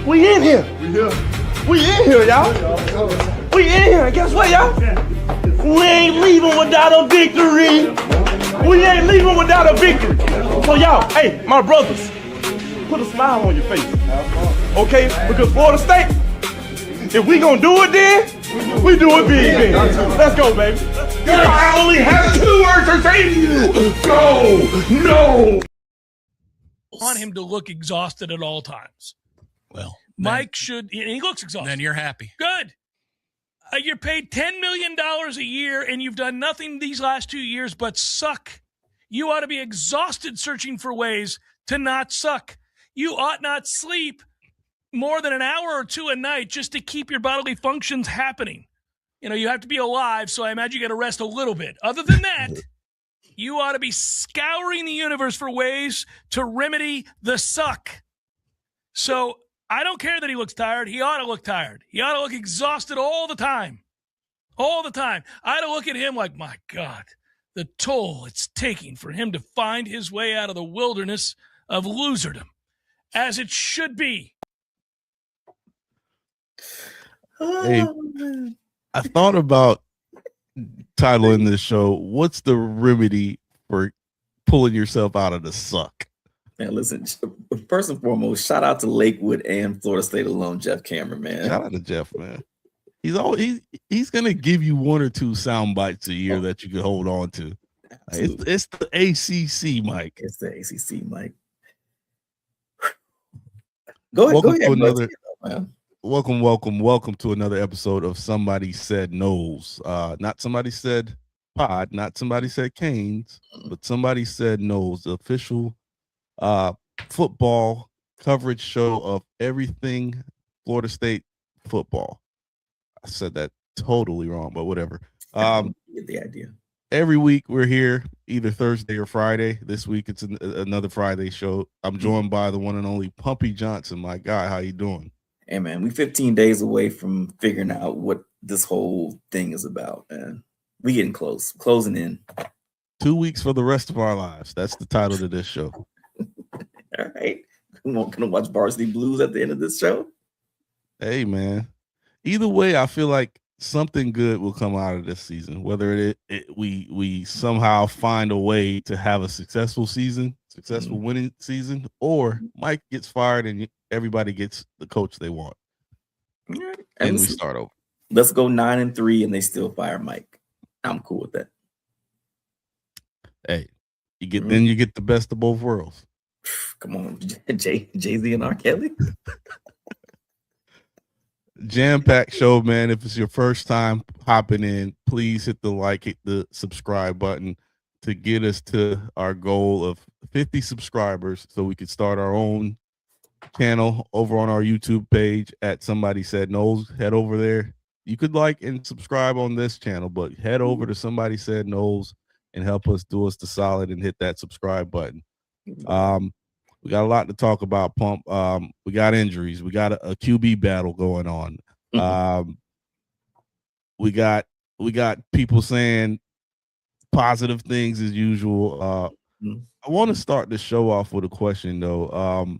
We in here. We in here, y'all. We in here. And guess what, y'all? We ain't leaving without a victory. We ain't leaving without a victory. So y'all, hey, my brothers, put a smile on your face. Okay? Because Florida State, if we gonna do it then, we do it big then. Let's go, baby. I only have 2 words to say to you. No. I want him to look exhausted at all times. Well, Mike should, and he looks exhausted. Then you're happy. Good. You're paid $10 million a year, and you've done nothing these last 2 years but suck. You ought to be exhausted searching for ways to not suck. You ought not sleep more than an hour or 2 a night just to keep your bodily functions happening. You know, you have to be alive, so I imagine you got to rest a little bit. Other than that, you ought to be scouring the universe for ways to remedy the suck. So I don't care that he looks tired. He ought to look tired. He ought to look exhausted all the time. All the time. I ought to look at him like, my God, the toll it's taking for him to find his way out of the wilderness of loserdom, as it should be. Hey, I thought about titling this show, "What's the remedy for pulling yourself out of the suck?" Man, listen, first and foremost, shout out to Lakewood and Florida State alum Jeff Cameron, man. Shout out to Jeff, man. He's gonna give you 1 or 2 sound bites a year that you can hold on to. It's the ACC, Mike. It's the ACC, Mike. Go ahead. Welcome to another episode of Somebody Said Noles. Not Somebody Said Pod, not Somebody Said Canes, but Somebody Said Noles, the official football coverage show of everything Florida State football. I said that totally wrong, but whatever. Get the idea. Every week we're here, either Thursday or Friday. This week it's another Friday show. I'm joined by the one and only Pumpy Johnson. My guy, how you doing? Hey man, we 15 days away from figuring out what this whole thing is about, man. We getting closing in. 2 weeks for the rest of our lives. That's the title of this show. All right. Gonna watch Varsity Blues at the end of this show. Hey man. Either way, I feel like something good will come out of this season. Whether we somehow find a way to have a successful winning season, or Mike gets fired and everybody gets the coach they want. Right. And we start over. Let's go 9-3 and they still fire Mike. I'm cool with that. Hey, then you get the best of both worlds. Come on, Jay-Z and R. Kelly. Jam-packed show, man. If it's your first time hopping in, please hit the subscribe button to get us to our goal of 50 subscribers so we could start our own channel over on our YouTube page at Somebody Said Noles. Head over there. You could like and subscribe on this channel, but head over to Somebody Said Noles and help us do us the solid and hit that subscribe button. We got a lot to talk about, Pump. We got injuries. We got a QB battle going on. We got people saying positive things as usual. I want to start the show off with a question though.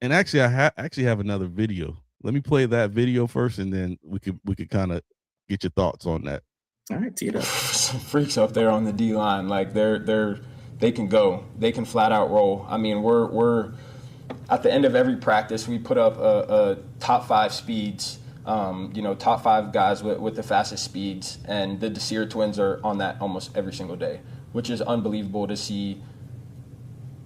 And actually, I have another video. Let me play that video first, and then we could kind of get your thoughts on that. All right, tee it up. Some freaks up there on the D line. Like they can go. They can flat out roll. I mean, we're at the end of every practice, we put up a top 5 speeds. Top 5 guys with the fastest speeds, and the Desir twins are on that almost every single day, which is unbelievable to see.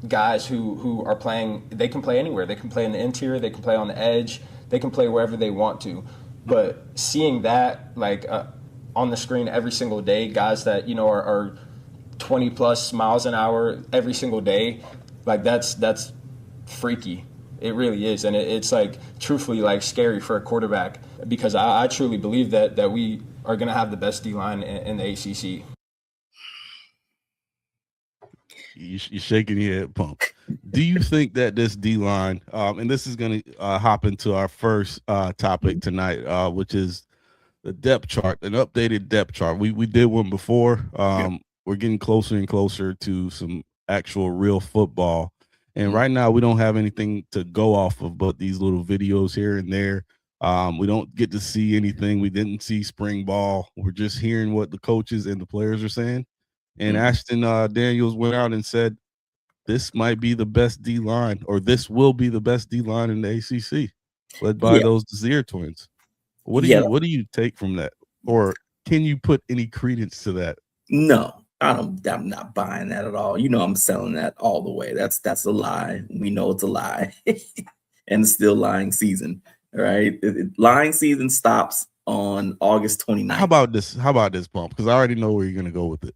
Guys who are playing, they can play anywhere. They can play in the interior. They can play on the edge. They can play wherever they want to. But seeing that on the screen every single day, guys that are 20 plus miles an hour every single day, that's freaky. It really is, and it's truthfully scary for a quarterback, because I truly believe that we are going to have the best D line in the ACC. You're shaking your head, Pump. Do you think that this D-line, and this is going to hop into our first topic tonight, which is the depth chart, an updated depth chart. We did one before. We're getting closer and closer to some actual real football. And right now we don't have anything to go off of but these little videos here and there. We don't get to see anything. We didn't see spring ball. We're just hearing what the coaches and the players are saying. And Ashton Daniels went out and said, this might be the best D line, or this will be the best D line in the ACC, led by those Desir twins. What do you take from that, or can you put any credence to that? No, I'm not buying that at all. You know, I'm selling that all the way. That's a lie. We know it's a lie, and it's still lying season. Right? Lying season stops on August 29th. How about this, Bump? Because I already know where you're going to go with it.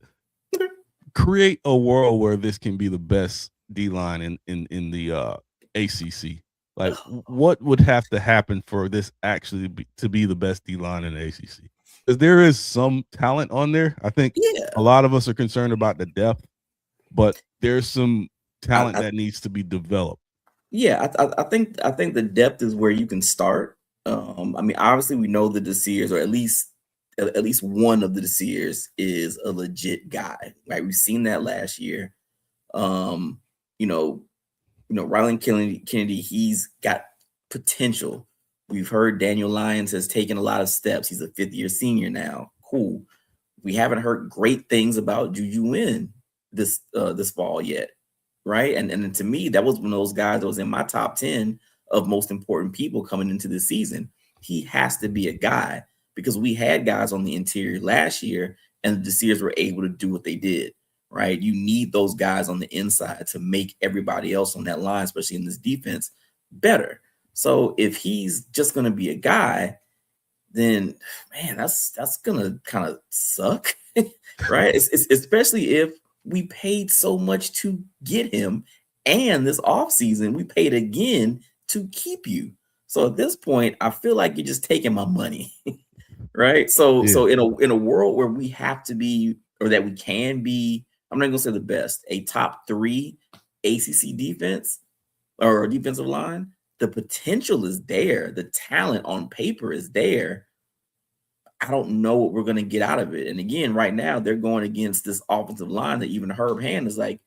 Create a world where this can be the best D line in the ACC. Like, what would have to happen for this actually to be the best D line in the ACC? Because there is some talent on there. I think a lot of us are concerned about the depth, but there's some talent that needs to be developed. Yeah, I think the depth is where you can start. I mean, obviously we know the Desirs, or at least one of the Desirs is a legit guy, right? We've seen that last year. Rylan Kennedy, he's got potential. We've heard Daniel Lyons has taken a lot of steps. He's a 5th-year senior now. Cool. We haven't heard great things about Juju Wynn this fall yet, right? And to me, that was one of those guys that was in my top 10 of most important people coming into the season. He has to be a guy, because we had guys on the interior last year and the Desirs were able to do what they did, right? You need those guys on the inside to make everybody else on that line, especially in this defense, better. So if he's just going to be a guy, then, man, that's going to kind of suck, right? It's especially if we paid so much to get him, and this offseason we paid again to keep you. So at this point, I feel like you're just taking my money, right? So in a world where we have to be, or that we can be, I'm not going to say the best, a top 3 ACC defense or defensive line, the potential is there. The talent on paper is there. I don't know what we're going to get out of it. And again, right now they're going against this offensive line that even Herb Hand is like,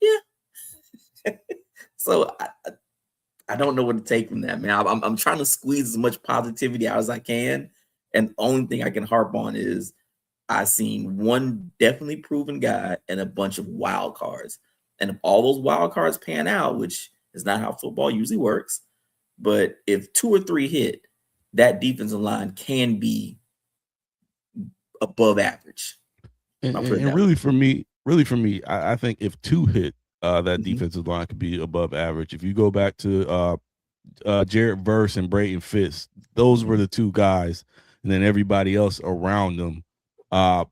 yeah. So I don't know what to take from that, man. I'm trying to squeeze as much positivity out as I can. And the only thing I can harp on is I've seen one definitely proven guy and a bunch of wild cards. And if all those wild cards pan out, which is not how football usually works, but if 2 or 3 hit, that defensive line can be above average. And really for me, I think if 2 hit, that defensive line could be above average. If you go back to Jared Verse and Brayton Fitz, those were the 2 guys, and then everybody else around them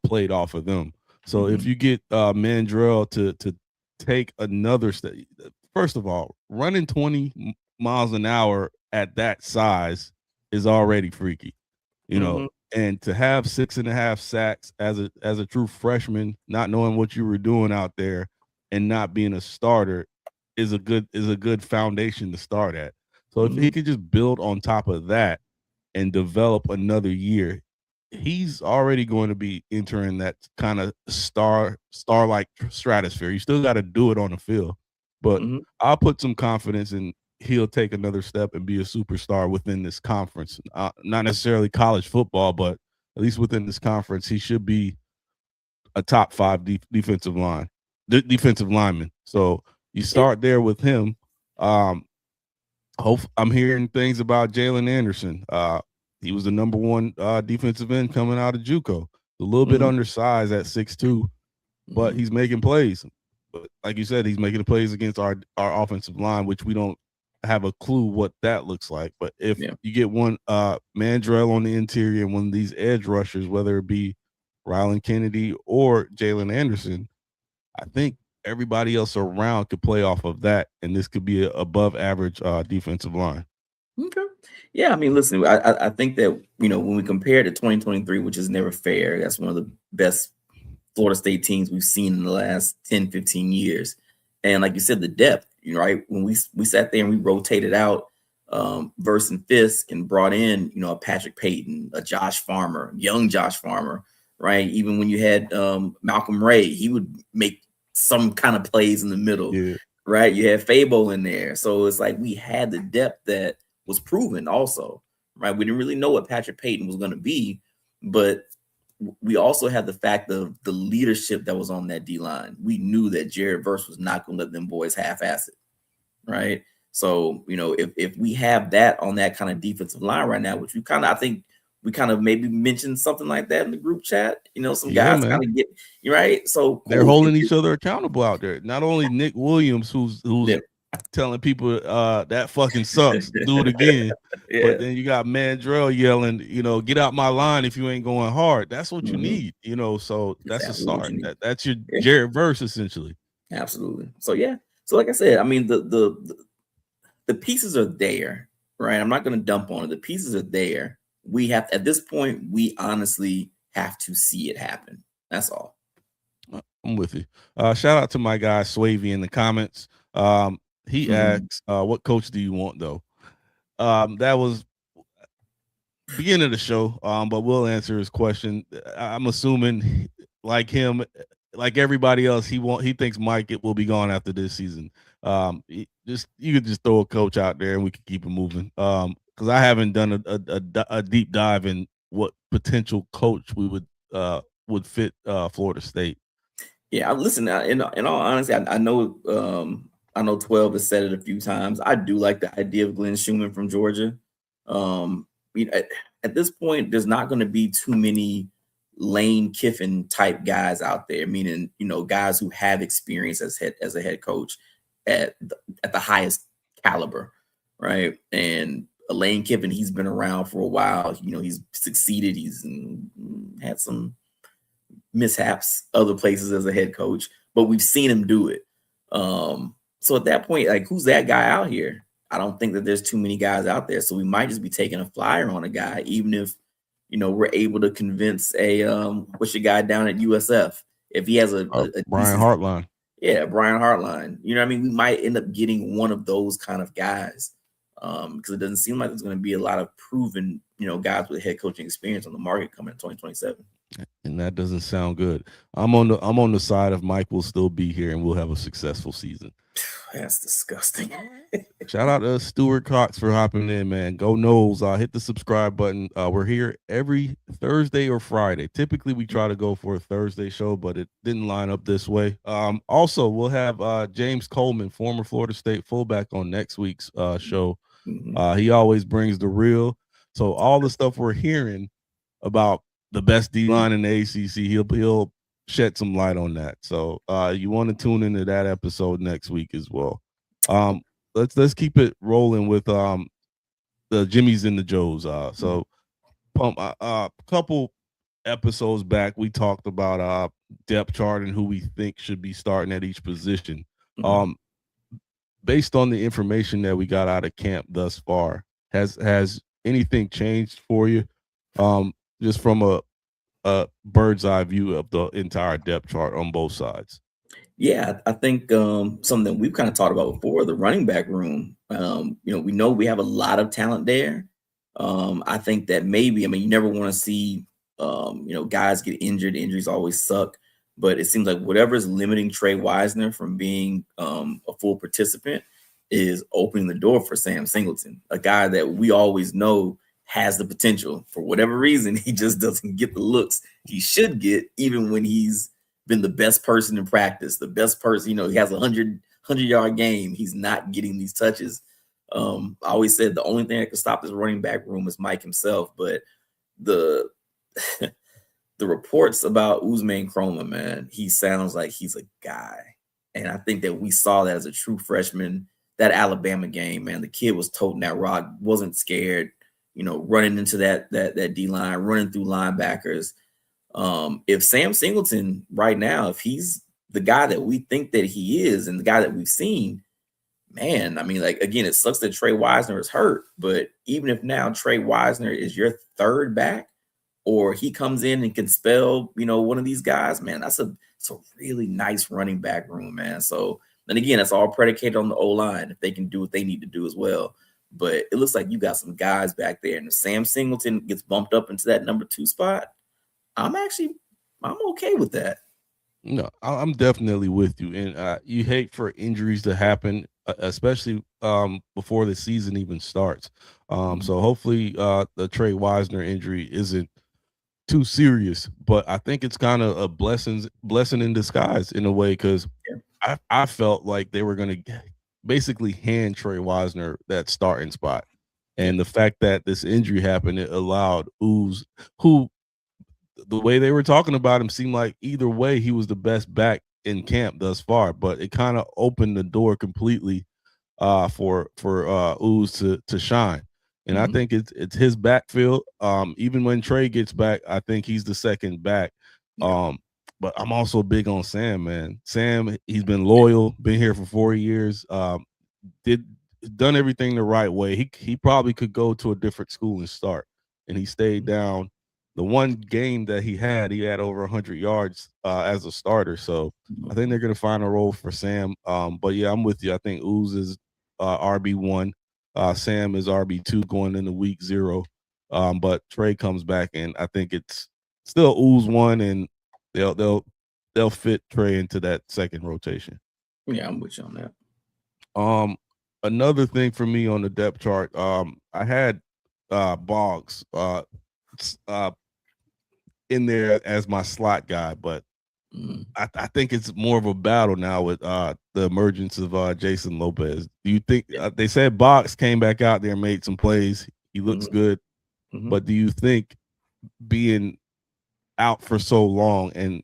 played off of them. So if you get Mandrell to take another step, first of all, running 20 miles an hour at that size is already freaky, you know. And to have 6.5 sacks as a true freshman, not knowing what you were doing out there and not being a starter is a good foundation to start at. So if he could just build on top of that and develop another year, he's already going to be entering that kind of star-like stratosphere. You still got to do it on the field, but I'll put some confidence in he'll take another step and be a superstar within this conference. Not necessarily college football, but at least within this conference, he should be a top 5 defensive lineman. So you start there with him. I'm hearing things about Jalen Anderson. He was the number 1 defensive end coming out of JUCO. A little bit undersized at 6'2", but he's making plays. But like you said, he's making the plays against our offensive line, which we don't have a clue what that looks like. But if you get one Mandrell on the interior and one of these edge rushers, whether it be Rylan Kennedy or Jalen Anderson, I think everybody else around could play off of that, and this could be an above average defensive line. Okay. Yeah, I mean, listen, I think that, when we compare to 2023, which is never fair, that's one of the best Florida State teams we've seen in the last 10, 15 years. And like you said, the depth, right? When we sat there and we rotated out Verse and Fisk and brought in, a Patrick Payton, a Josh Farmer, young Josh Farmer, right? Even when you had Malcolm Ray, he would make some kind of plays in the middle. Yeah. right? You had Fabo in there. So it's like we had the depth that was proven also, right? We didn't really know what Patrick Payton was going to be, but we also had the fact of the leadership that was on that D-line. We knew that Jared Verse was not going to let them boys half-ass it, right? So, if we have that on that kind of defensive line right now, which I think we kind of maybe mentioned something like that in the group chat, some guys kind of get, right? So they're holding each other accountable out there. Not only Nick Williams, who's telling people that fucking sucks, do it again. Yeah. But then you got Mandrell yelling, get out my line if you ain't going hard. That's what you need, so that's a start. That's your Jared Verse essentially. Absolutely. So yeah. So like I said, I mean the pieces are there, right? I'm not going to dump on it. The pieces are there. We have at this point, we honestly have to see it happen. That's all. I'm with you. Shout out to my guy Swavey in the comments. He asks, what coach do you want though? That was beginning of the show, but we'll answer his question. I'm assuming like him, like everybody else, he thinks Mike will be gone after this season. You could just throw a coach out there and we could keep it moving. Because I haven't done a deep dive in what potential coach we would fit Florida State. Yeah, listen. In all honesty, I know 12 has said it a few times. I do like the idea of Glenn Schumann from Georgia. At this point, there's not going to be too many Lane Kiffin type guys out there, meaning guys who have experience as a head coach at the highest caliber, right? And Lane Kiffin, he's been around for a while. He's succeeded. He's had some mishaps other places as a head coach, but we've seen him do it. So at that point, like, who's that guy out here? I don't think that there's too many guys out there. So we might just be taking a flyer on a guy, even if, we're able to convince what's your guy down at USF? If he has a Brian Hartline. Yeah, Brian Hartline. You know what I mean? We might end up getting one of those kind of guys because it doesn't seem like there's going to be a lot of proven, guys with head coaching experience on the market coming in 2027. And that doesn't sound good. I'm on the side of Mike will still be here and we'll have a successful season. That's disgusting. Shout out to Stuart Cox for hopping in, man. Go Noles. Hit the subscribe button. We're here every Thursday or Friday. Typically, we try to go for a Thursday show, but it didn't line up this way. Also, we'll have James Coleman, former Florida State fullback, on next week's show. He always brings the real. So all the stuff we're hearing about the best D-line in the ACC, he'll shed some light on that. So you want to tune into that episode next week as well. Let's keep it rolling with the Jimmys and the Joes. So a couple episodes back, we talked about depth chart and who we think should be starting at each position. Based on the information that we got out of camp thus far, has anything changed for you? Just from a bird's eye view of the entire depth chart on both sides. Yeah, I think something we've kind of talked about before, the running back room. We know we have a lot of talent there. I think that maybe, you never want to see, guys get injured. Injuries always suck. But it seems like whatever is limiting Trey Wisner from being a full participant is opening the door for Sam Singleton, a guy that we always know has the potential. For whatever reason, he just doesn't get the looks he should get, even when he's been the best person in practice, the best person, he has a 100-yard game. He's not getting these touches. I always said the only thing that could stop this running back room is Mike himself. But the reports about Usman Chroma, man, he sounds like he's a guy. And I think that we saw that as a true freshman. That Alabama game, man, the kid was toting that rock, wasn't scared, running into that D-line, running through linebackers. If Sam Singleton right now, if he's the guy that we think that he is and the guy that we've seen, man, again, it sucks that Trey Wisner is hurt, but even if now Trey Wisner is your third back, or he comes in and can spell, one of these guys, man, it's a really nice running back room, man. So, and again, that's all predicated on the O-line, if they can do what they need to do as well. But it looks like you got some guys back there, and if Sam Singleton gets bumped up into that number 2 spot, I'm okay with that. No, I'm definitely with you, and you hate for injuries to happen, especially before the season even starts. So hopefully, the Trey Wisner injury isn't too serious, but I think it's kind of a blessing in disguise in a way because Yeah. I felt like they were going to basically hand Trey Wisner that starting spot, Yeah. and the fact that this injury happened, it allowed Ooze, who the way they were talking about him seemed like either way he was the best back in camp thus far, but it kind of opened the door completely for Ooze to shine. And I Mhm. think it's his backfield. Even when Trey gets back, I think he's the second back. Yeah. Um, but I'm also big on Sam, man. Sam, he's been loyal, been here for 4 years. Did done everything the right way. He probably could go to a different school and start, and he stayed down. The one game that he had over 100 yards as a starter. So I think they're going to find a role for Sam. But yeah, I'm with you. I think Ooze is RB1. Sam is RB2 going into week 0. But Trey comes back, and I think it's still Ooze 1, and they'll fit Trey into that second rotation. Yeah, I'm with you on that. Another thing for me on the depth chart, I had Boggs uh in there as my slot guy, but Mhm. I think it's more of a battle now with the emergence of Jason Lopez. Do you think they said Boggs came back out there and made some plays? He looks Mhm. good, Mhm. but do you think being out for so long and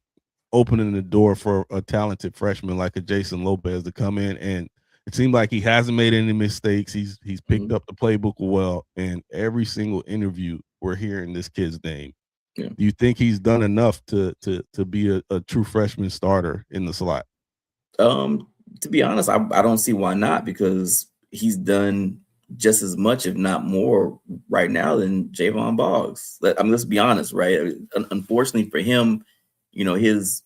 opening the door for a talented freshman like a Jason Lopez to come in, and it seemed like he hasn't made any mistakes. He's picked Mhm. up the playbook well, and every single interview we're hearing this kid's name. Yeah. Do you think he's done enough to be a true freshman starter in the slot? Um, to be honest, I don't see why not because he's done just as much, if not more, right now than Javon Boggs. I mean, let's be honest, right? Unfortunately for him, his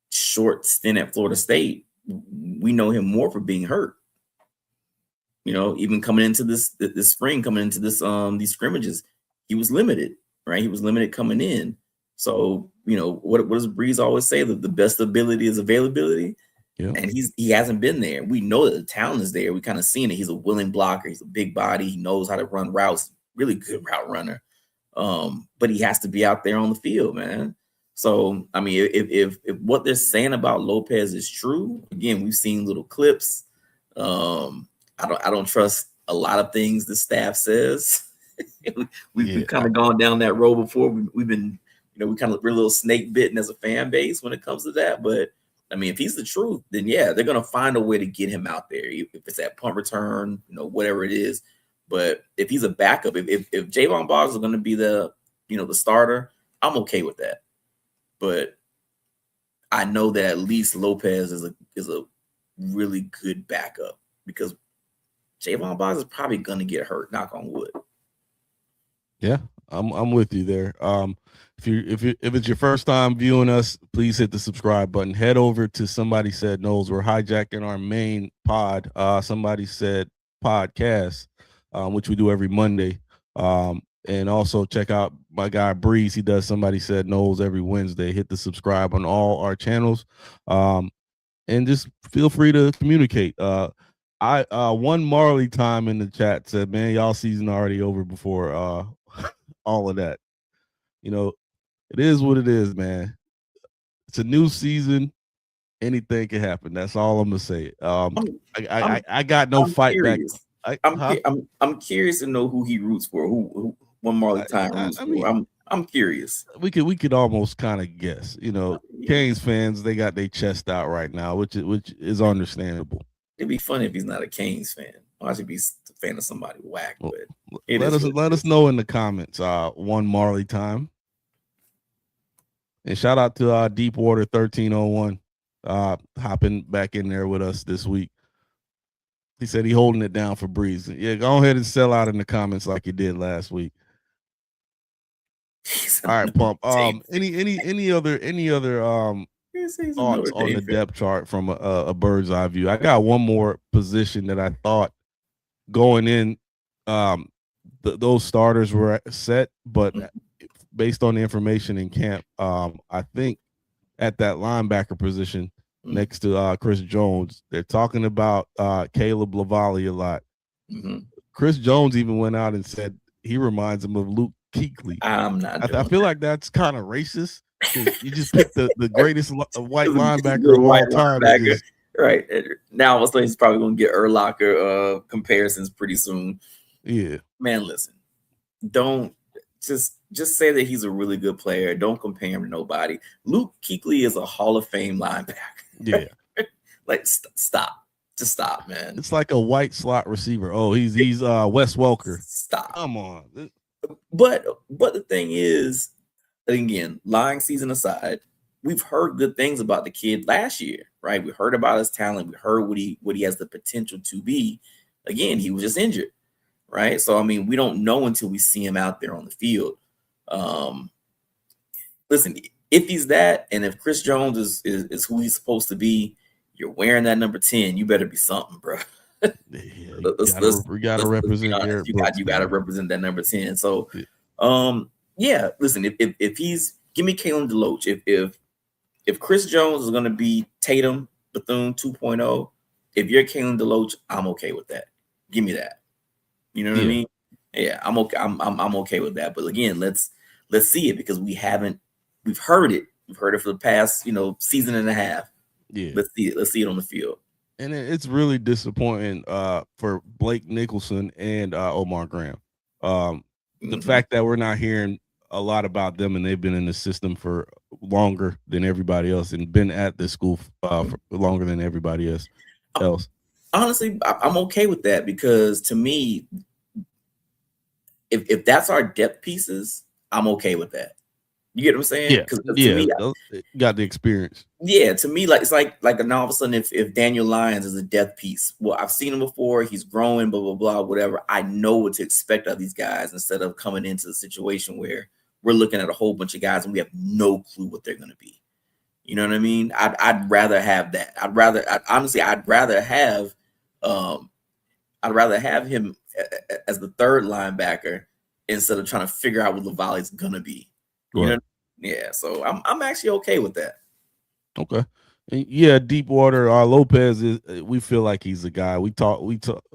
short stint at Florida State, we know him more for being hurt. Even coming into this spring, coming into these scrimmages, he was limited, right? He was limited coming in. So, what does Breeze always say? That the best ability is availability. Yeah. And he hasn't been there. We know that the talent is there. We kind of seen it. He's a willing blocker. He's a big body. He knows how to run routes. Really good route runner. But he has to be out there on the field, man. So I mean, if what they're saying about Lopez is true, again, we've seen little clips. I don't trust a lot of things the staff says. We've kind Yeah. of gone down that road before. We've been, we're a little snake bitten as a fan base when it comes to that. But I mean, if he's the truth, then yeah, they're gonna find a way to get him out there. If it's at punt return, whatever it is. But if he's a backup, if Javon Boggs is gonna be the starter, I'm okay with that. But I know that at least Lopez is a really good backup because Javon Boggs is probably gonna get hurt. Knock on wood. Yeah, I'm with you there. If it's your first time viewing us, please hit the subscribe button. Head over to Somebody Said Noles. We're hijacking our main pod, Somebody Said Podcast, which we do every Monday. And also check out my guy Breeze. He does Somebody Said Noles every Wednesday. Hit the subscribe on all our channels. And just feel free to communicate. I one Marley time in the chat said, "Man, y'all season already over before all of that." It is what it is, man. It's a new season. Anything can happen. That's all I'm gonna say. I'm I got no I'm fight back. curious. I'm curious to know who he roots for. Who one Marley Time roots I for. mean, I'm curious. we could almost kind of guess. Yeah. Canes fans, they got their chest out right now, which is understandable. It'd be funny if he's not a Canes fan. I should be a fan of somebody whack, Well, but it is what let it us is. know in the comments. One Marley time. And shout out to Deepwater 1301 hopping back in there with us this week. He said he holding it down for Breeze. Yeah, go ahead and sell out in the comments like you did last week. He's All a right, Pump. Notre Dame Any other he's a thoughts Notre on Dame the fan. depth chart from a bird's eye view? I got one more position that I thought going in. Those starters were set, but based on the information in camp, I think at that linebacker position next to Chris Jones. They're talking about Caleb Lavallee a lot. Chris Jones even went out and said he reminds him of Luke Kuechly. I'm not doing I feel that. like that's kind of racist. You just picked the greatest white He's a linebacker good of white all time. linebacker. Right. Now, I he's probably going to get Urlacher comparisons pretty soon. Yeah. Man, listen. Don't just say that he's a really good player. Don't compare him to nobody. Luke Kuechly is a Hall of Fame linebacker. Yeah. Like, stop. Just stop, man. It's like a white slot receiver. Oh, he's Wes Welker. Stop. Come on. But the thing is, again, lying season aside, we've heard good things about the kid last year, right? We heard about his talent. We heard what he has the potential to be. Again, he was just injured, right? So, I mean, we don't know until we see him out there on the field. Listen, if he's that, and if Chris Jones is who he's supposed to be, you're wearing that number 10. You better be something, bro. We gotta represent Garrett Brooks. You gotta represent that number 10. So, listen, if he's give me Kalen DeLoach. If Chris Jones is gonna be Tatum Bethune 2.0, if you're Kalen DeLoach, I'm okay with that. Give me that. You know what I mean? Yeah, I'm okay. I'm okay with that. But again, let's see it, because we've heard it. We've heard it for the past, season and a half. Yeah. Let's see it on the field. And it's really disappointing for Blake Nicholson and Omar Graham. The fact that we're not hearing a lot about them, and they've been in the system for longer than everybody else and been at the school for longer than everybody else. Honestly, I'm okay with that, because to me, if that's our depth pieces, I'm okay with that. You get what I'm saying? Yeah, to me, got the experience. Yeah, to me, it's like now all of a sudden, if Daniel Lyons is a depth piece, well, I've seen him before. He's growing, blah blah blah, whatever. I know what to expect of these guys, instead of coming into the situation where we're looking at a whole bunch of guys and we have no clue what they're going to be. You know what I mean? I'd rather have that. I'd rather have him as the third linebacker, instead of trying to figure out what Lavallee's gonna be. You know? Yeah, so I'm actually okay with that. Okay. Yeah, Deepwater Lopez we feel like he's a guy. We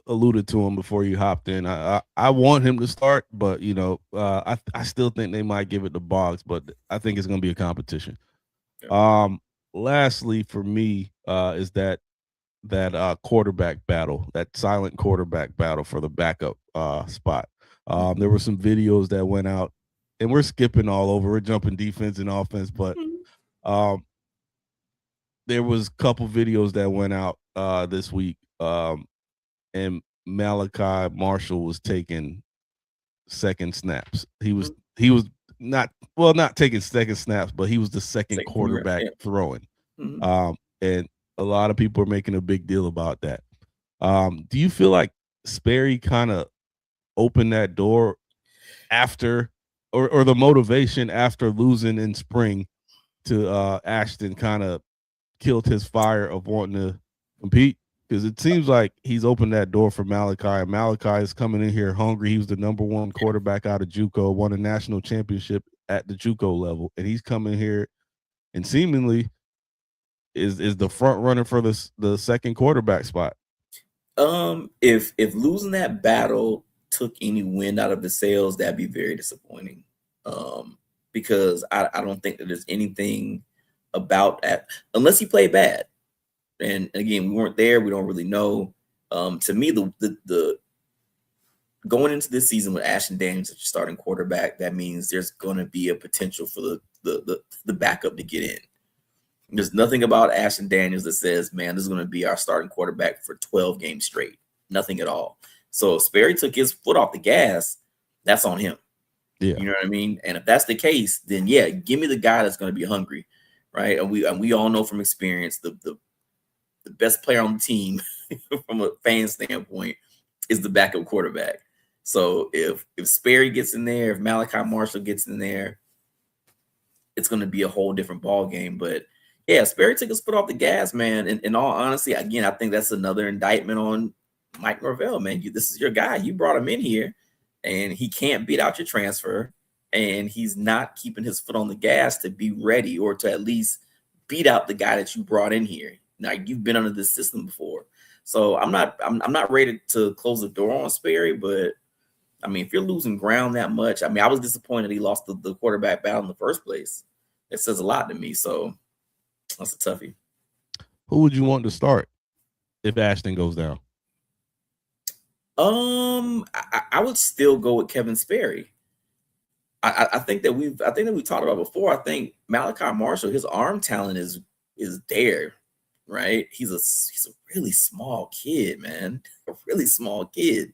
alluded to him before you hopped in. I want him to start, but I still think they might give it to Boggs, but I think it's gonna be a competition. Yeah. Lastly for me is that quarterback battle, that silent quarterback battle for the backup spot. There were some videos that went out, and we're skipping all over. We're jumping defense and offense, but there was a couple videos that went out this week, and Malachi Marshall was taking second snaps. He was not taking second snaps, but he was the second quarterback throwing. And a lot of people are making a big deal about that. Do you feel like Sperry kind of opened that door after, or the motivation after losing in spring to Ashton kind of killed his fire of wanting to compete? Because it seems like he's opened that door for Malachi, and Malachi is coming in here hungry. He was the number one quarterback out of JUCO, won a national championship at the JUCO level, and he's coming here and seemingly is the front runner for the second quarterback spot. If losing that battle took any wind out of the sails, that'd be very disappointing. Because I don't think that there's anything about that, unless he played bad. And again, we weren't there. We don't really know. To me, the going into this season with Ashton Daniels as your starting quarterback, that means there's going to be a potential for the backup to get in. There's nothing about Ashton Daniels that says, man, this is going to be our starting quarterback for 12 games straight. Nothing at all. So if Sperry took his foot off the gas, that's on him. Yeah. You know what I mean? And if that's the case, then yeah, give me the guy that's going to be hungry, right? And we all know from experience the best player on the team from a fan standpoint is the backup quarterback. So if Sperry gets in there, if Malachi Marshall gets in there, it's going to be a whole different ball game. But yeah, Sperry took his foot off the gas, man. And in all honesty, again, I think that's another indictment on Mike Norvell, man. This is your guy. You brought him in here, and he can't beat out your transfer, and he's not keeping his foot on the gas to be ready or to at least beat out the guy that you brought in here. Like, you've been under this system before. So I'm not ready to close the door on Sperry, but I mean, if you're losing ground that much, I mean, I was disappointed he lost the quarterback battle in the first place. It says a lot to me. So that's a toughie. Who would you want to start if Ashton goes down? I would still go with Kevin Sperry. I think that we talked about before. I think Malachi Marshall, his arm talent is there, right? He's a really small kid, man. A really small kid.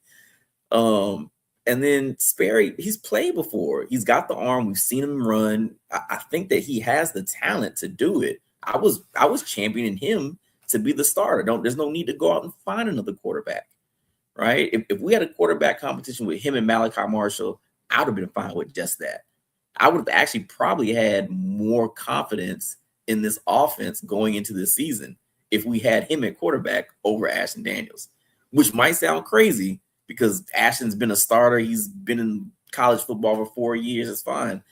And then Sperry, he's played before. He's got the arm. We've seen him run. I think that he has the talent to do it. I was championing him to be the starter. There's no need to go out and find another quarterback, right? If we had a quarterback competition with him and Malachi Marshall, I would have been fine with just that. I would have actually probably had more confidence in this offense going into this season if we had him at quarterback over Ashton Daniels, which might sound crazy because Ashton's been a starter. He's been in college football for 4 years. It's fine.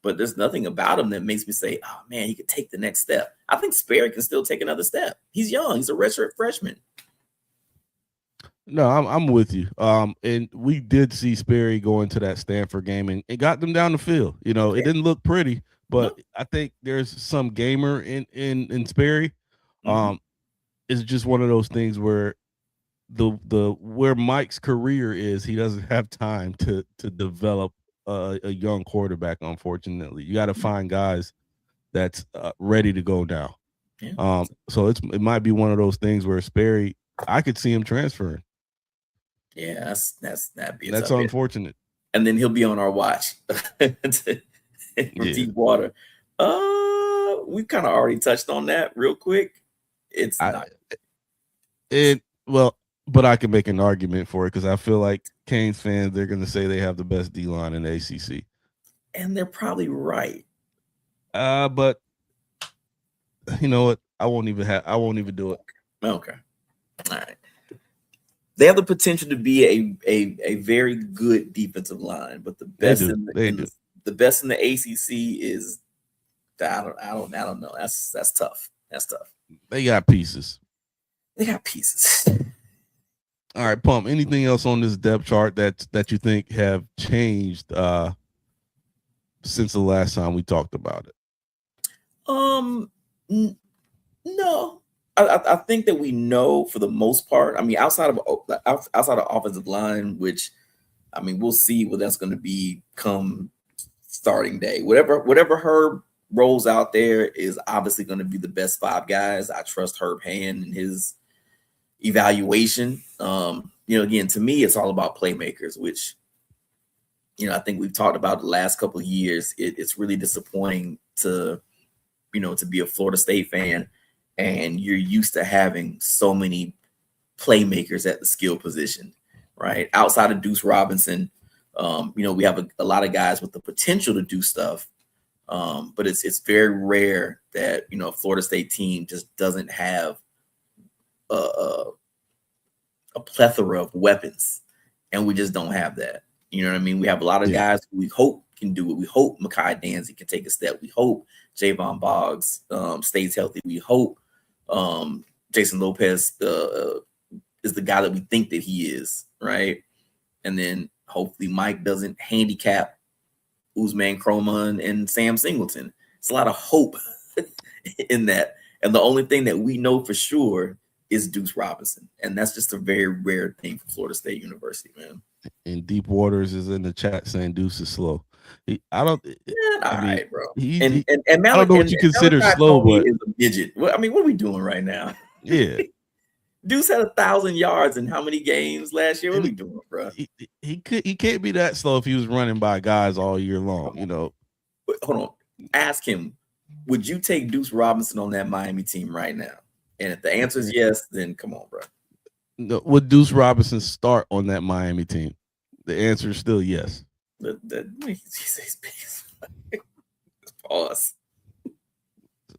But there's nothing about him that makes me say, oh, man, he could take the next step. I think Sperry can still take another step. He's young. He's a redshirt freshman. No, I'm with you. And we did see Sperry go into that Stanford game and it got them down the field. You know, it didn't look pretty, but I think there's some gamer in Sperry. It's just one of those things where where Mike's career is, he doesn't have time to develop a young quarterback. Unfortunately, you got to find guys that's ready to go now. Yeah. So it might be one of those things where Sperry, I could see him transferring. Yeah, that's unfortunate. And then he'll be on our watch from deep water. We kind of already touched on that real quick. But I can make an argument for it because I feel like Canes fans, they're going to say they have the best D-line in the ACC. And they're probably right. But you know what? I won't even do it. Okay. All right. They have the potential to be a very good defensive line, but the best the best in the ACC is I don't know. That's tough. That's tough. They got pieces. All right, Pump. Anything else on this depth chart that you think have changed since the last time we talked about it? No. I think that we know for the most part. I mean, outside of offensive line, which I mean, we'll see what that's going to be come starting day. Whatever Herb rolls out there is obviously going to be the best 5 guys. I trust Herb Hand and his evaluation. Again, to me, it's all about playmakers, which I think we've talked about the last couple of years. It's really disappointing to be a Florida State fan. And you're used to having so many playmakers at the skill position, right? Outside of Deuce Robinson, we have a lot of guys with the potential to do stuff, but it's very rare that a Florida State team just doesn't have a plethora of weapons, and we just don't have that. You know what I mean? We have a lot of guys who we hope can do it. We hope Mekhi Danzey can take a step. We hope Javon Boggs stays healthy. We hope Jason Lopez is the guy that we think that he is, right? And then hopefully Mike doesn't handicap Usman Kroma and Sam Singleton. It's a lot of hope in that. And the only thing that we know for sure is Deuce Robinson. And that's just a very rare thing for Florida State University, man. And Deep Waters is in the chat saying Deuce is slow. Right, bro. And I don't know what you consider slow, but is a midget. I mean, what are we doing right now? Yeah. Deuce had 1,000 yards in how many games last year? What are we doing, bro? He can't be that slow if he was running by guys all year long, But hold on. Ask him, would you take Deuce Robinson on that Miami team right now? And if the answer is yes, then come on, bro. No, would Deuce Robinson start on that Miami team? The answer is still yes. He's big. Pause.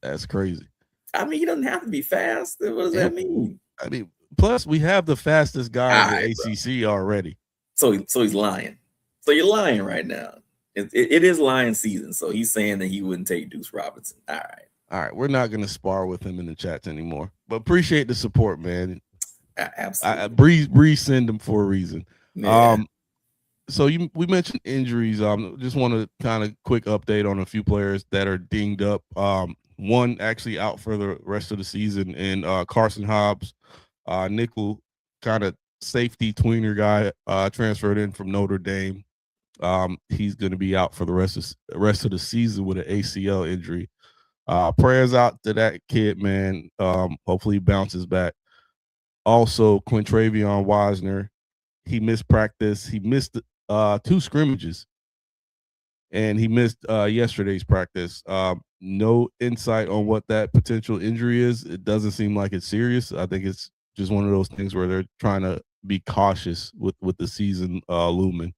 That's crazy. I mean, he doesn't have to be fast. What does that mean? I mean, plus we have the fastest guy in the ACC already. So he's lying. So you're lying right now. It is lying season. So he's saying that he wouldn't take Deuce Robinson. All right. All right, we're not gonna spar with him in the chats anymore. But appreciate the support, man. Absolutely. Breeze send him for a reason. Yeah. So we mentioned injuries. Just want to kind of quick update on a few players that are dinged up. One actually out for the rest of the season, and Carson Hobbs, nickel kind of safety tweener guy, transferred in from Notre Dame. He's going to be out for the rest of the season with an ACL injury. Prayers out to that kid, man. Hopefully he bounces back. Also, Quintravion Wisner, he missed practice. He missed 2 scrimmages, and he missed yesterday's practice. No insight on what that potential injury is. It doesn't seem like it's serious. I think it's just one of those things where they're trying to be cautious with the season looming.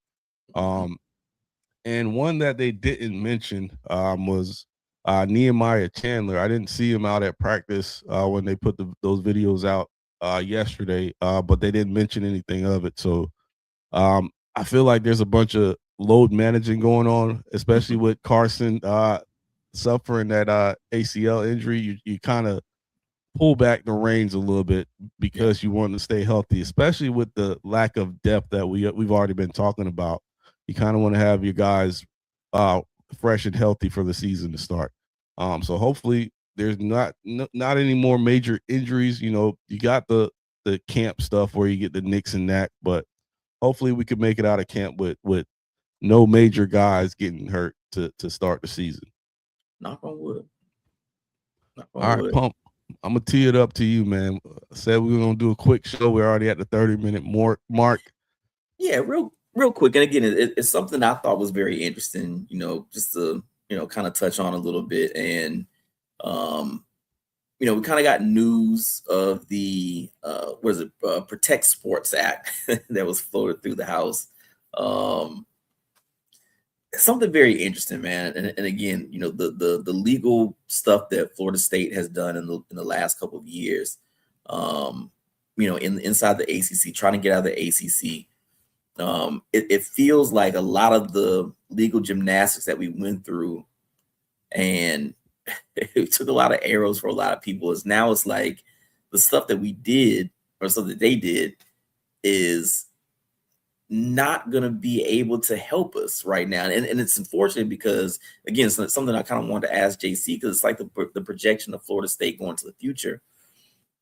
And one that they didn't mention was Nehemiah Chandler. I didn't see him out at practice when they put those videos out yesterday, but they didn't mention anything of it. So I feel like there's a bunch of load managing going on, especially with Carson suffering that ACL injury. You kind of pull back the reins a little bit because you want to stay healthy, especially with the lack of depth that we've already been talking about. You kind of want to have your guys fresh and healthy for the season to start. So hopefully there's not any more major injuries. You know, you got the camp stuff where you get the nicks and knack, but hopefully we could make it out of camp with no major guys getting hurt to start the season. Knock on wood. All right, Pump. I'm gonna tee it up to you, man. Said we were gonna do a quick show. We're already at the 30-minute mark. Yeah, real quick. And again, it's something I thought was very interesting. You know, just to kind of touch on a little bit. And we kind of got news of the Protect Sports Act that was floated through the House. Something very interesting, man. And again, the legal stuff that Florida State has done in the last couple of years, inside the ACC, trying to get out of the ACC. It feels like a lot of the legal gymnastics that we went through, and it took a lot of arrows for a lot of people. It's like the stuff that we did or stuff that they did is not going to be able to help us right now. And it's unfortunate because, again, it's something I kind of wanted to ask JC, because it's like the projection of Florida State going to the future.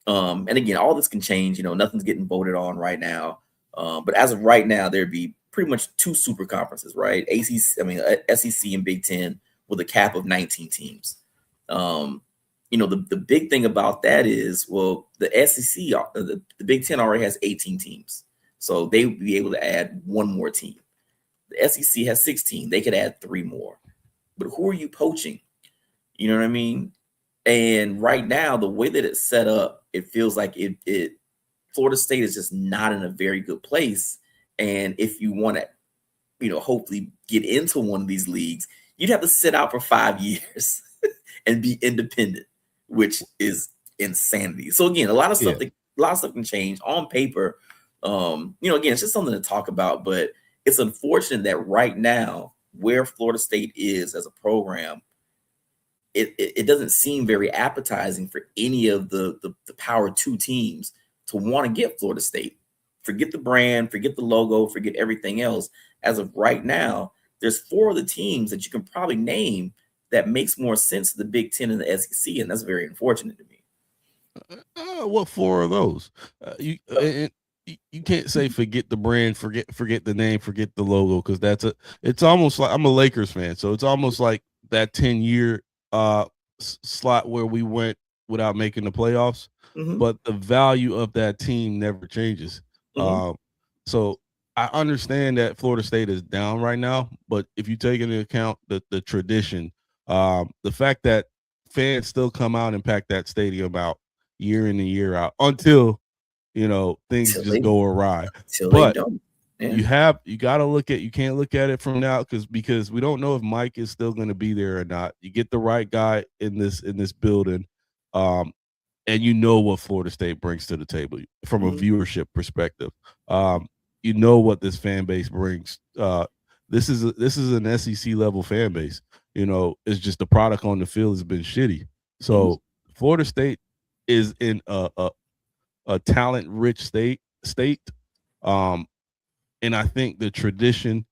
And again, all this can change. Nothing's getting voted on right now. But as of right now, there'd be pretty much 2 super conferences, right? SEC and Big Ten with a cap of 19 teams. The big thing about that is, well, the SEC, the Big Ten already has 18 teams. So they would be able to add 1 more team. The SEC has 16. They could add 3 more. But who are you poaching? You know what I mean? And right now, the way that it's set up, it feels like Florida State is just not in a very good place. And if you want to, hopefully get into one of these leagues, you'd have to sit out for 5 years and be independent, which is insanity. So again, a lot of stuff can change on paper. Again, it's just something to talk about, but it's unfortunate that right now, where Florida State is as a program, it doesn't seem very appetizing for any of the Power 2 teams to want to get Florida State. Forget the brand, forget the logo, forget everything else. As of right now, there's 4 of the teams that you can probably name that makes more sense to the Big Ten and the SEC, and that's very unfortunate to me. What 4 of those? You can't say forget the brand, forget the name, forget the logo, because it's almost like, I'm a Lakers fan, so it's almost like that 10-year slot where we went without making the playoffs, but the value of that team never changes. So I understand that Florida State is down right now, but if you take into account the tradition, the fact that fans still come out and pack that stadium out year in and year out until things just go awry. But you got to you can't look at it from now because we don't know if Mike is still going to be there or not. You get the right guy in this building, and what Florida State brings to the table from a viewership perspective. What this fan base brings. This is an SEC level fan base. It's just the product on the field has been shitty. So Florida State is in a talent rich state. And I think the tradition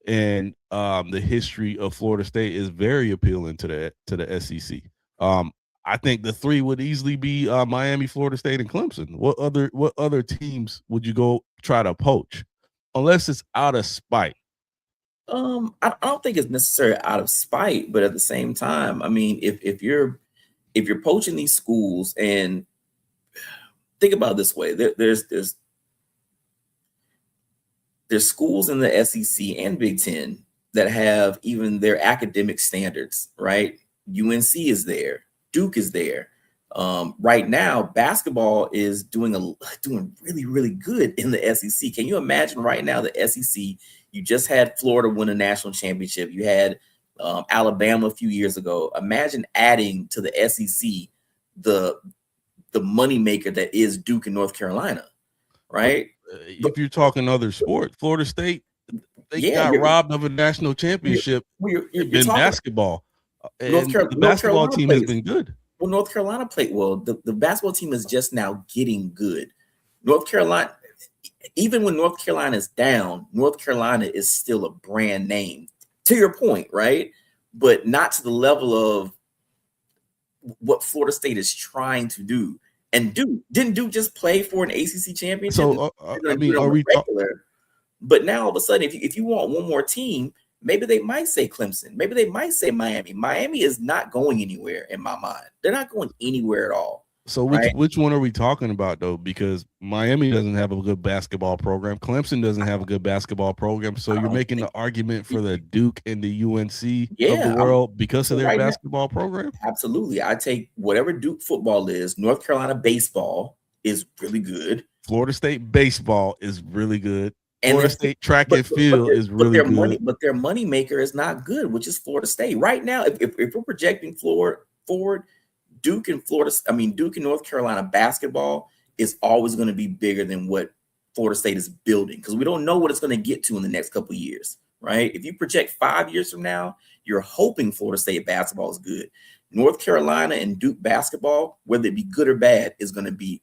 and the history of Florida State is very appealing to the SEC. I think the three would easily be Miami, Florida State, and Clemson. What other teams would you go try to poach, unless it's out of spite? I don't think it's necessarily out of spite, but at the same time, I mean, if you're poaching these schools, and think about it this way, there's schools in the SEC and Big Ten that have even their academic standards, right? UNC is there, Duke is there. Right now, basketball is doing really, really good in the SEC. Can you imagine right now the SEC? You just had Florida win a national championship. You had Alabama a few years ago. Imagine adding to the SEC the moneymaker that is Duke and North Carolina, right? If you're talking other sports, Florida State, they got robbed of a national championship in basketball. And the basketball team has been good. Well, North Carolina played well. The basketball team is just now getting good. North Carolina, even when North Carolina is down, North Carolina is still a brand name, to your point, right? But not to the level of what Florida State is trying to do. And didn't Duke just play for an ACC championship? So, I mean, are we regular? But now all of a sudden, if you want one more team, maybe they might say Clemson. Maybe they might say Miami. Miami is not going anywhere in my mind. They're not going anywhere at all. So which one are we talking about, though? Because Miami doesn't have a good basketball program. Clemson doesn't have a good basketball program. So you're making the argument for the Duke and the UNC of the world because of their basketball program? Absolutely. I take whatever Duke football is. North Carolina baseball is really good. Florida State baseball is really good. Florida State track and field is really good. But their money maker is not good, which is Florida State. Right now, if we're projecting forward, Duke and North Carolina basketball is always going to be bigger than what Florida State is building, because we don't know what it's going to get to in the next couple of years, right? If you project 5 years from now, you're hoping Florida State basketball is good. North Carolina and Duke basketball, whether it be good or bad, is going to be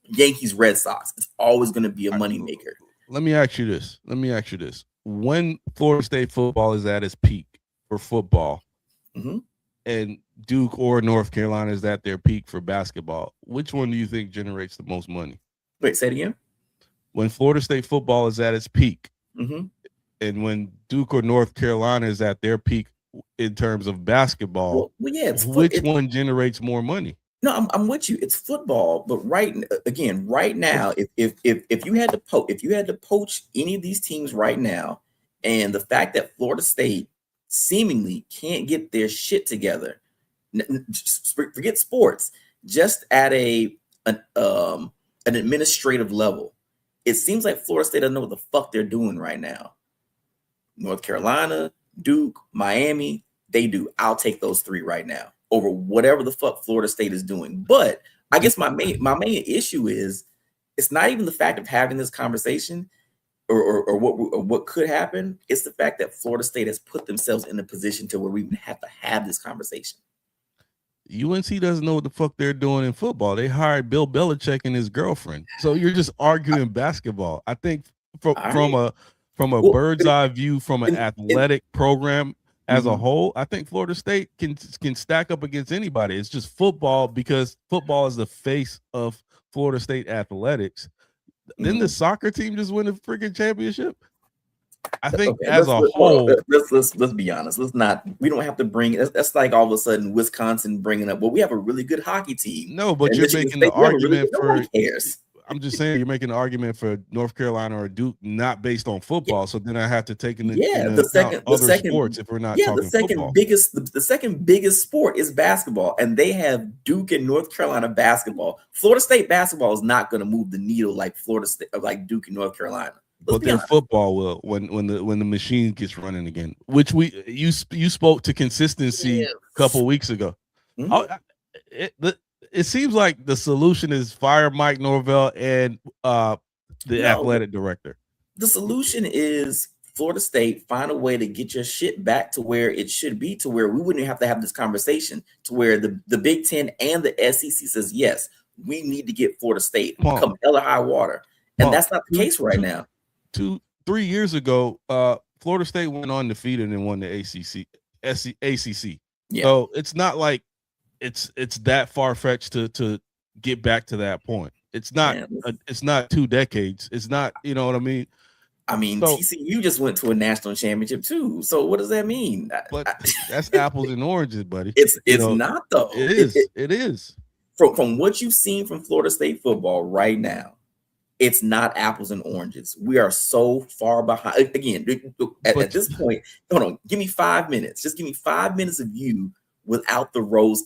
Yankees, Red Sox. It's always going to be a moneymaker. Let me ask you this. When Florida State football is at its peak for football, and Duke or North Carolina is at their peak for basketball, which one do you think generates the most money? Wait, say it again. When Florida State football is at its peak, and when Duke or North Carolina is at their peak in terms of basketball, which one generates more money? No, I'm with you. It's football, but right now, if you had to poach any of these teams right now, and the fact that Florida State seemingly can't get their shit together, forget sports, just at an administrative level, it seems like Florida State doesn't know what the fuck they're doing right now. North Carolina, Duke, Miami, they do. I'll take those three right now over whatever the fuck Florida State is doing. But I guess my main issue is, it's not even the fact of having this conversation or what could happen. It's the fact that Florida State has put themselves in a position to where we even have to have this conversation. UNC doesn't know what the fuck they're doing in football. They hired Bill Belichick and his girlfriend. So you're just arguing basketball. I think from a bird's eye view, from an athletic program as a whole, I think Florida State can stack up against anybody. It's just football, because football is the face of Florida State athletics. Didn't the soccer team just win the freaking championship? I think as a whole, let's be honest. We don't have to bring it. That's like all of a sudden Wisconsin bringing up, well, we have a really good hockey team. No, but you're making the argument for. I'm just saying, you're making an argument for North Carolina or Duke, not based on football. So then I have to take into account other sports if we're not talking football. The second biggest sport is basketball, and they have Duke and North Carolina basketball. Florida State basketball is not going to move the needle like Florida State, like Duke and North Carolina. But their football will when the machine gets running again, which you spoke to consistency a couple weeks ago. It seems like the solution is fire Mike Norvell and the athletic director. The solution is Florida State, find a way to get your shit back to where it should be, to where we wouldn't have to have this conversation, to where the Big Ten and the SEC says, yes, we need to get Florida State come hell or high water. And that's not the case right now. 3 years ago, Florida State went undefeated and won the ACC. Yeah. So it's not like it's that far-fetched to get back to that point. It's not it's not 2 decades. It's not, you know what I mean? I mean, so, TCU just went to a national championship too. So what does that mean? But that's apples and oranges, buddy. It's not though. It is. It is. From what you've seen from Florida State football right now, it's not apples and oranges. We are so far behind. Again, at this point, hold on. Give me 5 minutes. Just give me 5 minutes of you without the rose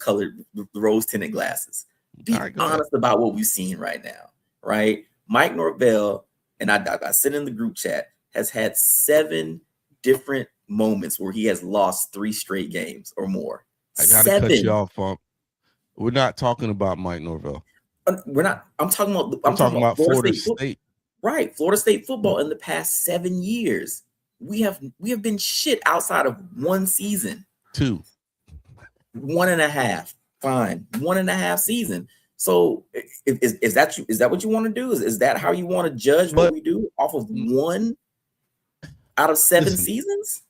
tinted glasses. Be honest about what we've seen right now, right? Mike Norvell, and I said in the group chat, has had 7 different moments where he has lost 3 straight games or more. I gotta cut you off, Funk. We're not talking about Mike Norvell. We're not. I'm talking about Florida State. Right, Florida State football in the past 7 years. We have been shit outside of 1 season. 2. 1.5. Fine, 1.5 season. So is that what you want to do? Is that how you want to judge what we do off of 1 out of 7 seasons?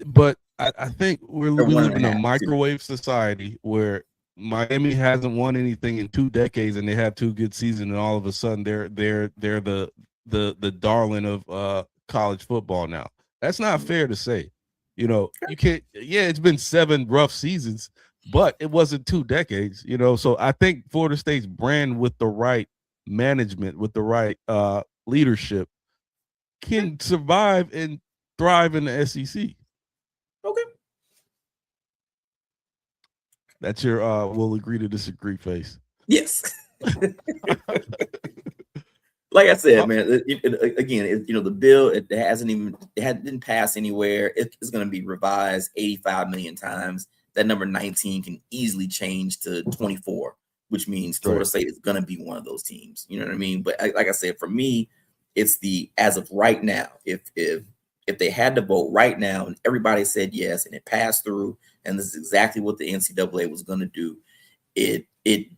But I think we live in a microwave society where Miami hasn't won anything in 2 decades, and they have 2 good seasons, and all of a sudden they're the darling of college football now. That's not fair to say. You know, you can't. Yeah, it's been 7 rough seasons, but it wasn't 2 decades. You know, so I think Florida State's brand, with the right management, with the right leadership, can survive and thrive in the SEC. Okay. That's your we'll agree to disagree face. Yes. Like I said, man, the bill, it didn't pass anywhere. It's going to be revised 85 million times. That number 19 can easily change to 24, which means Florida State is going to be one of those teams. You know what I mean? But like I said, for me, it's as of right now. If they had to vote right now and everybody said yes and it passed through, and this is exactly what the NCAA was going to do, it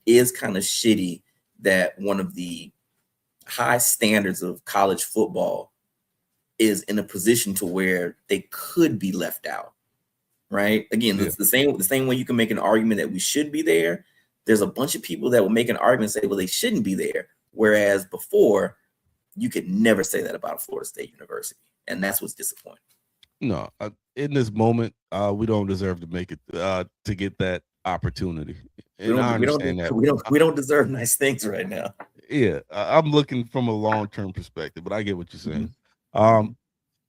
is kind of shitty that one of the high standards of college football is in a position to where they could be left out, right? Again, it's the same way you can make an argument that we should be there. There's a bunch of people that will make an argument and say, well, they shouldn't be there. Whereas before, you could never say that about Florida State University. And that's what's disappointing. No, in this moment, we don't deserve to make it to get that opportunity. And we don't deserve nice things right now. Yeah, I'm looking from a long-term perspective, but I get what you're saying.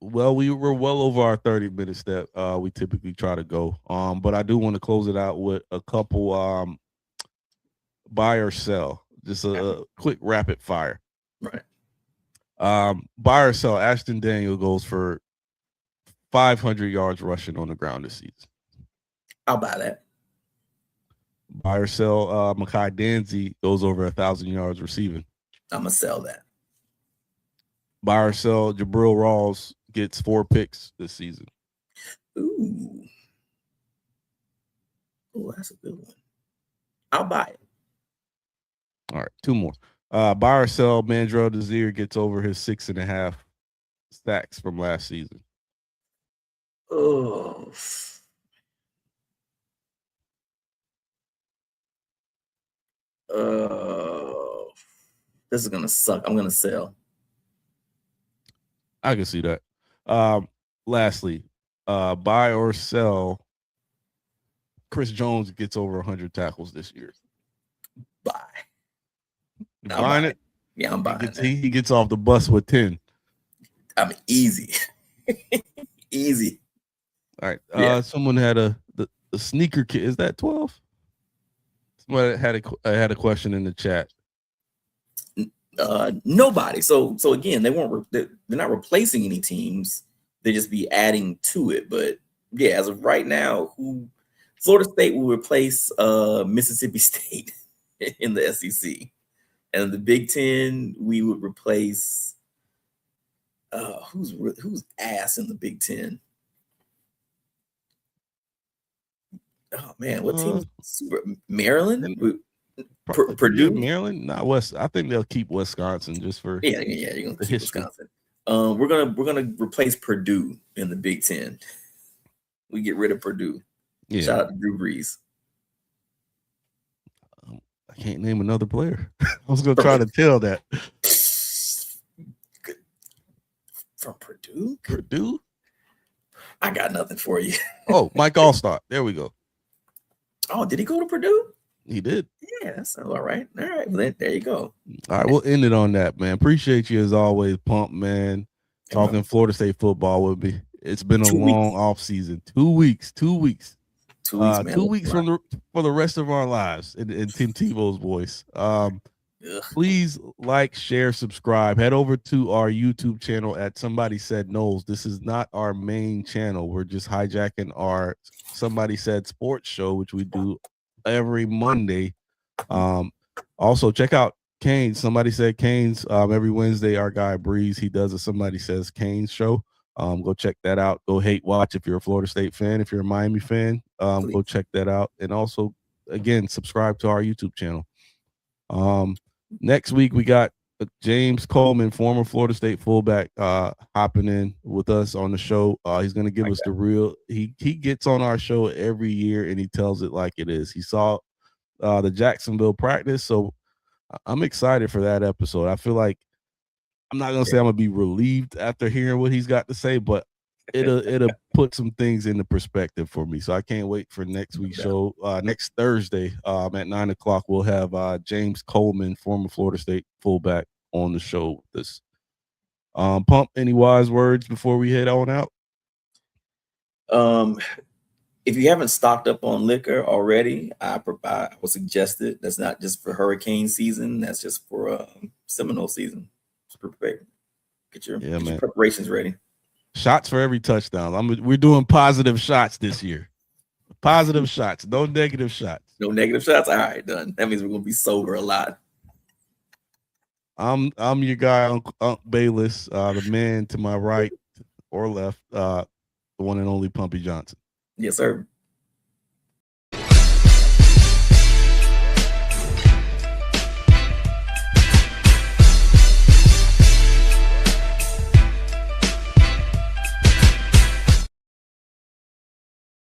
Well, we were well over our 30-minute step. We typically try to go. But I do want to close it out with a couple buy or sell. Just a quick rapid fire. Right. Buy or sell. Ashton Daniel goes for 500 yards rushing on the ground this season. I'll buy that. Buy or sell. Mekhi Danzy goes over 1,000 yards receiving. I'm gonna sell that. Buy or sell. Jabril Rawls gets 4 picks this season. Ooh, that's a good one. I'll buy it. All right, 2 more. Buy or sell. Mandrell Desir gets over his 6.5 sacks from last season. Oh, this is gonna suck. I'm gonna sell. I can see that. Lastly, buy or sell. Chris Jones gets over 100 tackles this year. Buy. You buying it? Yeah, I'm buying it. He gets off the bus with 10. I mean, easy. Easy. All right. Someone had the sneaker kid. Is that 12? Someone had a question in the chat. Nobody. So again, they're not replacing any teams. They just be adding to it. But yeah, as of right now, Florida State will replace Mississippi State in the SEC. And the Big Ten, we would replace Who's ass in the Big Ten? Oh man, what team is super? Maryland? Purdue, Purdue? Maryland, not West. I think they'll keep Wisconsin just for Yeah, you're gonna the keep history. Wisconsin. We're gonna replace Purdue in the Big Ten. We get rid of Purdue. Yeah. Shout out to Drew Brees. I can't name another player. I was gonna try to tell that. From Purdue? Purdue? I got nothing for you. Oh, Mike Allstott. There we go. Oh, did he go to Purdue? He did. Yeah, that's all right. All right, well, there you go. All right, we'll end it on that, man. Appreciate you as always, Pump, man. Talking Florida State football with me. It's been a long off season. 2 weeks. 2 weeks. 2 weeks, man. 2 weeks for the rest of our lives in Tim Tebow's voice. Please like, share, subscribe. Head over to our YouTube channel at Somebody Said Noles. This is not our main channel. We're just hijacking our Somebody Said Sports show, which we do every Monday. Also check out Canes. Somebody Said Canes. Every Wednesday, our guy Breeze, he does a Somebody Says Canes show. Go check that out. Go hate watch if you're a Florida State fan. If you're a Miami fan, go check that out. And also, again, subscribe to our YouTube channel. Next week we got James Coleman, former Florida State fullback, hopping in with us on the show. He's going to give us the real. He gets on our show every year and he tells it like it is. He saw the Jacksonville practice, so I'm excited for that episode. I feel like I'm not going to say I'm going to be relieved after hearing what he's got to say, but it'll put some things into perspective for me. So I can't wait for next week's show. Next Thursday at 9:00, we'll have James Coleman, former Florida State fullback, on the show with us. Pump, any wise words before we head on out? If you haven't stocked up on liquor already, I would suggest it. That's not just for hurricane season. That's just for Seminole season. Get your preparations ready. Shots for every touchdown. We're doing positive shots this year. Positive shots, no negative shots. No negative shots. All right, done. That means we're gonna be sober a lot. I'm your guy, Uncle Bayless, the man to my right or left, the one and only Pumpy Johnson. Yes, sir.